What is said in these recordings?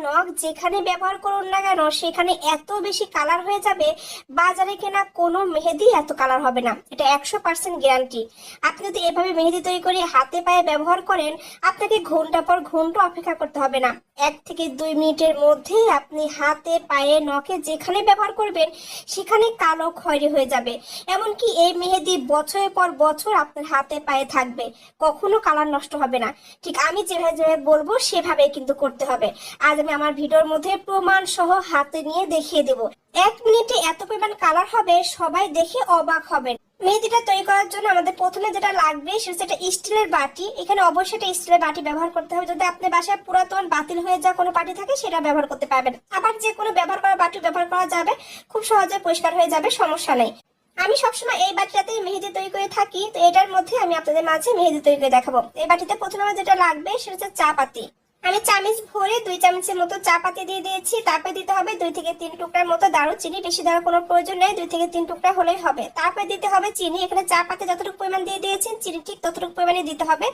নখ যেখানে ব্যবহার করুন না কেন সেখানে এত বেশি কালার হয়ে যাবে, বাজারে কেনা কোনো মেহেদি এত কালার হবে না, এটা 100% গ্যারান্টি। আপনি যদি এভাবে মেহেদি তৈরি করে হাতে পায়ে ব্যবহার করেন, আপনাকে ঘন্টা পর ঘন্টা অপেক্ষা করতে হবে না। 1 থেকে 2 মিনিটের মধ্যে আপনি হাতে পায়ে নখে যেখানে ব্যবহার করবেন সেখানে কালো খয়েরি হয়ে যাবে। এমনকি এই মেহেদি বছরের পর বছর আপনার হাতে পায়ে থাকবে, কখনো কালার নষ্ট হবে না। ঠিক আমি যেভাবে বলবো সেভাবে কিন্তু করতে হবে। আজ আমি আমার ভিডিওর মধ্যে প্রমাণ সহ হাতে নিয়ে দেখিয়ে দেব। 1 মিনিটে এত পরিমাণ কালার হবে, সবাই দেখে অবাক হবেন। মেহেদিটা তৈরি করার জন্য আমাদের প্রথমে যেটা লাগবে সেটা হচ্ছে একটা স্টিলের বাটি। এখানে অবশ্যই একটা স্টিলের বাটি ব্যবহার করতে হবে। যদি আপনার বাসায় পুরাতন বাতিল হয়ে যাওয়া কোনো বাটি থাকে সেটা ব্যবহার করতে পারবেন, আবার যে কোনো ব্যবহার করা বাটি ব্যবহার করা যাবে, খুব সহজে পরিষ্কার হয়ে যাবে, সমস্যা নেই। আমি সবসময় এই বাটিটাতে মেহেদি তৈরি করে থাকি, তো এটার মধ্যে আমি আপনাদের মাঝে মেহেদি তৈরি করে দেখাবো। এই বাটিতে প্রথমে আমার যেটা লাগবে সেটা হচ্ছে চা পাতি। আমি চামচ ভরে 2 চামচের মতো চা পাতি দিয়ে দিয়েছি। তারপরে দিতে হবে 2 থেকে 3 টুকরার মতো দারুচিনি, বেশি দেওয়ার কোনো প্রয়োজন নেই, 2 থেকে 3 টুকরা হলেই হবে। তারপরে দিতে হবে চিনি। এখানে চা পাতি যতটুকু পরিমাণ দিয়ে দিয়েছেন চিনি ঠিক ততটুকু পরিমাণে দিতে হবে।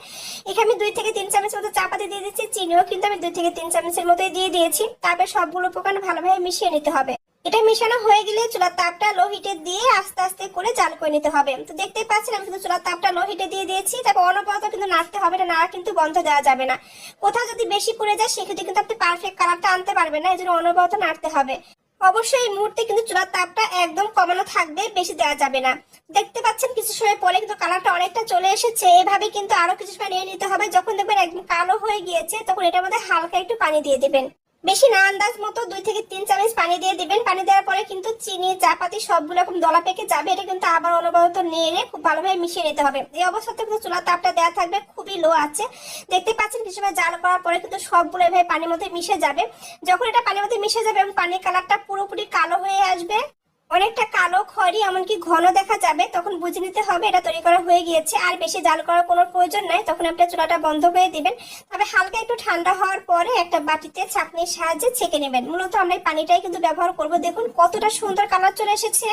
এখানে আমি 2 থেকে 3 চামচের মতো চা পাতি দিয়ে দিচ্ছি, চিনিও কিন্তু আমি 2 থেকে 3 চামচের মতোই দিয়ে দিয়েছি। তারপরে সবগুলো উপকরণ ভালোভাবে মিশিয়ে নিতে হবে। এটা মেশানো হয়ে গেলে চুলার তাপটা লো হিটে দিয়ে আস্তে আস্তে করে জাল করে নিতে হবে। তো দেখতেই পাচ্ছেন আমি কিন্তু চুলার তাপটা লো হিটে দিয়ে দিয়েছি। তারপর অনবরত কিন্তু নাড়তে হবে, না নাড়া কিন্তু বন্ধ দেওয়া যাবে না। কোথাও যদি বেশি পুড়ে যায় সেক্ষেত্রে কিন্তু আপনি পারফেক্ট কালারটা আনতে পারবেন না, এই জন্য অনবরত নাড়তে হবে। অবশ্যই এই মুহূর্তে কিন্তু চুলার তাপটা একদম কমানো থাকবে, বেশি দেওয়া যাবে না। দেখতে পাচ্ছেন কিছু সময় পরে কিন্তু কালারটা অনেকটা চলে এসেছে। এভাবে কিন্তু আরো কিছু সময় নিয়ে নিতে হবে। যখন দেখবেন একদম কালো হয়ে গিয়েছে তখন এটার মধ্যে হালকা একটু পানি দিয়ে দিবেন, বেশি না, আন্দাজ মতো 2 থেকে 3 চামচ পানি দিয়ে দিবেন। পানি দেওয়ার পরে কিন্তু চিনি চা পাতি সবগুলো এরকম দলা পেকে যাবে। এটা কিন্তু আবার অনবরত নেড়ে খুব ভালোভাবে মিশিয়ে নিতে হবে। এই অবস্থাতে কিন্তু চুলার তাপটা দেওয়া থাকবে খুবই লো আছে। দেখতে পাচ্ছেন কিছু সময় জাল করার পরে কিন্তু সবগুলো এভাবে পানির মধ্যে মিশে যাবে। যখন এটা পানির মধ্যে মিশে যাবে এবং পানির কালারটা পুরোপুরি কালো হয়ে আসবে, অনেকটা কালো খয়েরি এমনকি ঘন দেখা যাবে, তখন বুঝে নিতে হবে এটা তৈরি করা হয়ে গিয়েছে। আর বেশি জাল করার কোনো প্রয়োজন নাই, তখন আপনি চুলাটা বন্ধ করে দিবেন। তবে হালকা একটু ঠান্ডা হওয়ার পরে একটা বাটিতে ছাঁকনির সাহায্যে ছেঁকে নেবেন। মূলত আমরা এই পানিটাই কিন্তু ব্যবহার করব। দেখুন কতটা সুন্দর কালার চলে এসেছে।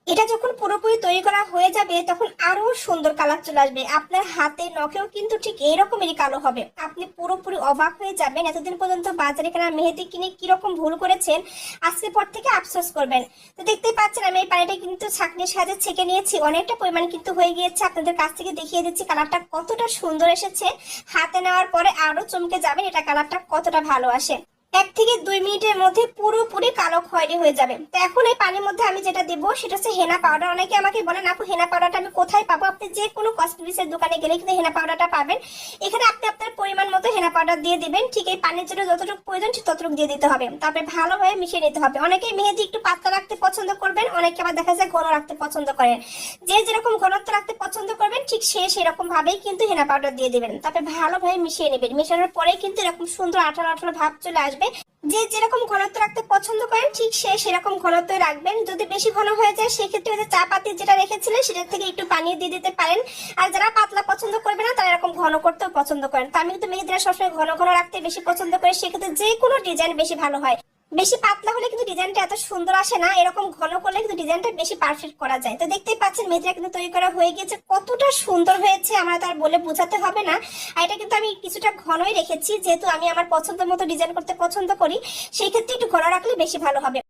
এটা যখন পুরোপুরি তৈরি করা হয়ে যাবে তখন আরো সুন্দর কালার চলে আসবে। আপনার হাতে নখেও কিন্তু ঠিক এইরকমেরই কালো হবে। আপনি পুরোপুরি অবাক হয়ে যাবেন, এতদিন পর্যন্ত বাজারে কেনা মেহেদি কিনে কিরকম ভুল করেছেন, আজকের পর থেকে আফসোস করবেন। তো দেখতেই পাচ্ছেন আমি এই পানিটা কিন্তু ছাঁকনির সাহায্যে ছেঁকে নিয়েছি, অনেকটা পরিমাণ কিন্তু হয়ে গিয়েছে। আপনাদের কাছ থেকে দেখিয়ে দিচ্ছি কালারটা কতটা সুন্দর এসেছে। হাতে নেওয়ার পরে আরো চমকে যাবেন এটা কালারটা কতটা ভালো আসে। 1 থেকে 2 মিনিটের মধ্যে পুরোপুরি কালো খয়েরি হয়ে যাবে। তো এখন এই পানির মধ্যে আমি যেটা দেবো সেটা হচ্ছে হেনা পাউডার। অনেকে আমাকে বলেন আপু হেনা পাউডারটা আমি কোথায় পাবো? আপনি যে কোনো কসমেটিক্সের দোকানে গেলে কিন্তু হেনা পাউডারটা পাবেন। এখানে আপনি আপনার পরিমাণ মতো হেনা পাউডার দিয়ে দিবেন। ঠিক এই পানির জন্য যতটুকু প্রয়োজন ঠিক ততটুকু দিয়ে দিতে হবে। তারপরে ভালোভাবে মিশিয়ে নিতে হবে। অনেকে মেহেদি একটু পাতলা রাখতে পছন্দ করবেন, অনেকে আবার দেখা যায় ঘন রাখতে পছন্দ করেন। যে যেরকম ঘনত্ব রাখতে পছন্দ করবেন ঠিক সেরকম ভাবেই কিন্তু হেনা পাউডার দিয়ে দিবেন। তারপরে ভালোভাবে মিশিয়ে নেবেন। মেশানোর পরে কিন্তু এরকম সুন্দর আঠালো আঠালো ভাব চলে আসবে। যে যেরকম ঘনত্ব রাখতে পছন্দ করেন ঠিক সেরকম ঘনত্ব রাখবেন। যদি বেশি ঘন হয়ে যায় সেক্ষেত্রে ওই যে চা পাতি যেটা রেখেছিলেন সেটার থেকে একটু পানি দিয়ে দিতে পারেন। আর যারা পাতলা পছন্দ করবে না তারা এরকম ঘন করতেও পছন্দ করেন। তো আমি কিন্তু মেহেদিটা সবসময় ঘন ঘন রাখতে বেশি পছন্দ করি, সেক্ষেত্রে যে কোনো ডিজাইন বেশি ভালো হয়। বেশি পাতলা হলে কিন্তু ডিজাইনটা এত সুন্দর আসে না, এরকম ঘন করলে কিন্তু ডিজাইনটা বেশি পারফেক্ট করা যায়। তো দেখতেই পাচ্ছেন মেহেদিটা কিন্তু তৈরি করা হয়ে গিয়েছে, কতটা সুন্দর হয়েছে আমরা তো আর বলে বোঝাতে হবে না। আর এটা কিন্তু আমি কিছুটা ঘনই রেখেছি, যেহেতু আমি আমার পছন্দের মতো ডিজাইন করতে পছন্দ করি, সেই ক্ষেত্রে একটু ঘন রাখলে বেশি ভালো হবে।